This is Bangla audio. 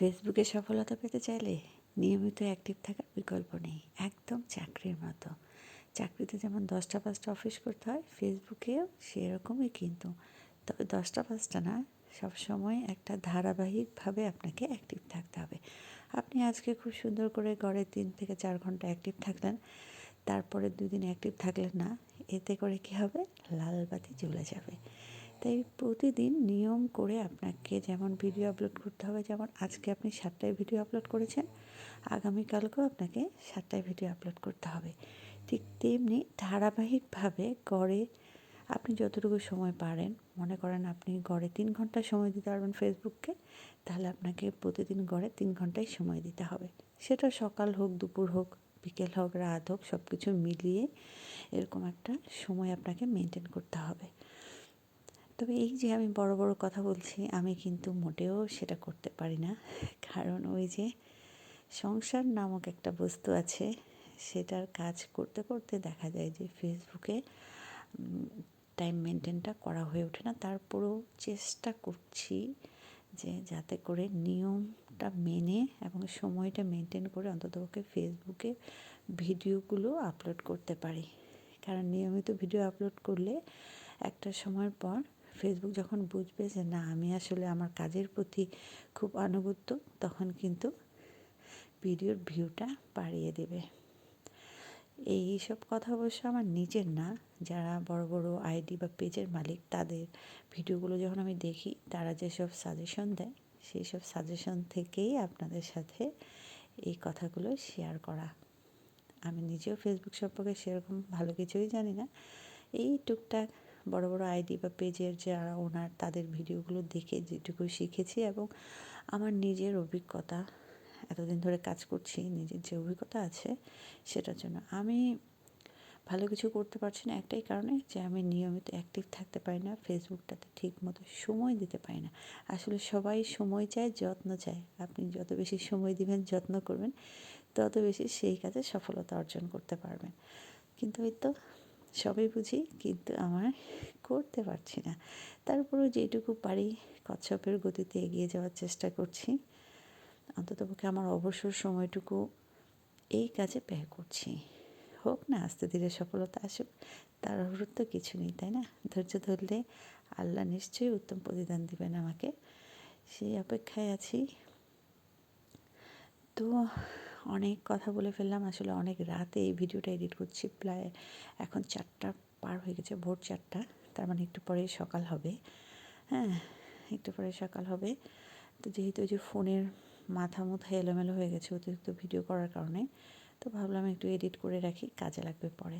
ফেসবুকে সফলতা পেতে চাইলে নিয়মিত অ্যাক্টিভ থাকার বিকল্প নেই। একদম চাকরির মতো। চাকরিতে যেমন 10টা-5টা অফিস করতে হয়, ফেসবুকেও সেরকমই কিন্তু। তবে 10টা-5টা না, সবসময় একটা ধারাবাহিকভাবে আপনাকে অ্যাক্টিভ থাকতে হবে। আপনি আজকে খুব সুন্দর করে গড়ে 3 থেকে 4 ঘন্টা অ্যাক্টিভ থাকলেন, তারপরে 2 দিন অ্যাক্টিভ থাকলেন না, এতে করে কী হবে? লাল বাতি জ্বলে যাবে। তাই প্রতিদিন নিয়ম করে আপনাকে যেমন ভিডিও আপলোড করতে হবে, যেমন আজকে আপনি 7টায় ভিডিও আপলোড করেছেন, আগামীকালকেও আপনাকে 7টায় ভিডিও আপলোড করতে হবে। ঠিক তেমনি ধারাবাহিকভাবে গড়ে আপনি যতটুকু সময় পারেন, মনে করেন আপনি গড়ে 3 ঘন্টা সময় দিতে পারবেন ফেসবুককে, তাহলে আপনাকে প্রতিদিন গড়ে 3 ঘন্টাই সময় দিতে হবে। সেটা সকাল হোক, দুপুর হোক, বিকেল হোক, রাত হোক, সব কিছু মিলিয়ে এরকম একটা সময় আপনাকে মেনটেন করতে হবে। তবে এই যে আমি বড় বড় কথা বলছি, আমি কিন্তু মোটেও সেটা করতে পারি না। কারণ ওই যে সংসার নামক একটা বস্তু আছে, সেটার কাজ করতে করতে দেখা যায় যে ফেসবুকে টাইম মেনটেনটা করা হয়ে ওঠে না। তারপরেও চেষ্টা করছি যে যাতে করে নিয়মটা মেনে এবং সময়টা মেনটেন করে অন্ততপক্ষে ফেসবুকে ভিডিওগুলো আপলোড করতে পারি। কারণ নিয়মিত ভিডিও আপলোড করলে একটা সময়ের পর ফেসবুক যখন বুঝবে যে না, আমি আসলে আমার কাজের প্রতি খুব আনুগত্য, তখন কিন্তু ভিডিওর ভিউটা বাড়িয়ে দেবে। এই সব কথা অবশ্য আমার নিজের না, যারা বড় বড় আইডি বা পেজের মালিক, তাদের ভিডিওগুলো যখন আমি দেখি, তারা যেসব সাজেশন দেয়, সেই সব সাজেশন থেকেই আপনাদের সাথে এই কথাগুলো শেয়ার করা। আমি নিজেও ফেসবুক সম্পর্কে সেরকম ভালো কিছুই জানি না। এই টুকটাক বড় বড় আইডি বা পেজের যারা ওনার, তাদের ভিডিওগুলো দেখে যেটুকু শিখেছি এবং আমার নিজের অভিজ্ঞতা, এতদিন ধরে কাজ করছি, নিজের যে অভিজ্ঞতা আছে সেটার জন্য। আমি ভালো কিছু করতে পারছি না একটাই কারণে, যে আমি নিয়মিত অ্যাক্টিভ থাকতে পারি না, ফেসবুকটাতে ঠিক মতো সময় দিতে পারি না। আসলে সবাই সময় চায়, যত্ন চায়। আপনি যত বেশি সময় দিবেন, যত্ন করবেন, তত বেশি সেই কাজে সফলতা অর্জন করতে পারবেন। কিন্তু ওই তো সবই বুঝি, কিন্তু আমার করতে পারছি না। তারপরেও যেটুকু পারি কচ্ছপের গতিতে এগিয়ে যাওয়ার চেষ্টা করছি। অন্ততপক্ষে আমার অবসর সময়টুকু এই কাজে ব্যয় করছি। হোক না, আস্তে ধীরে সফলতা আসুক, তাড়াহুড়োর তো কিছু নেই, তাই না? ধৈর্য ধরলে আল্লাহ নিশ্চয়ই উত্তম প্রতিদান দিবেন আমাকে, সেই অপেক্ষায় আছি। তো অনেক কথা বলে ফেললাম, আসলে অনেক রাতে এই ভিডিওটা এডিট করছি, প্রায় এখন 4টা পার হয়ে গেছে, ভোর 4টা, তার মানে একটু পরে সকাল হবে। হ্যাঁ, একটু পরে সকাল হবে। তো যেহেতু ওই যে ফোনের মাথা মুথা এলোমেলো হয়ে গেছে অতিরিক্ত ভিডিও করার কারণে, তো ভাবলাম একটু এডিট করে রাখি, কাজে লাগবে পরে।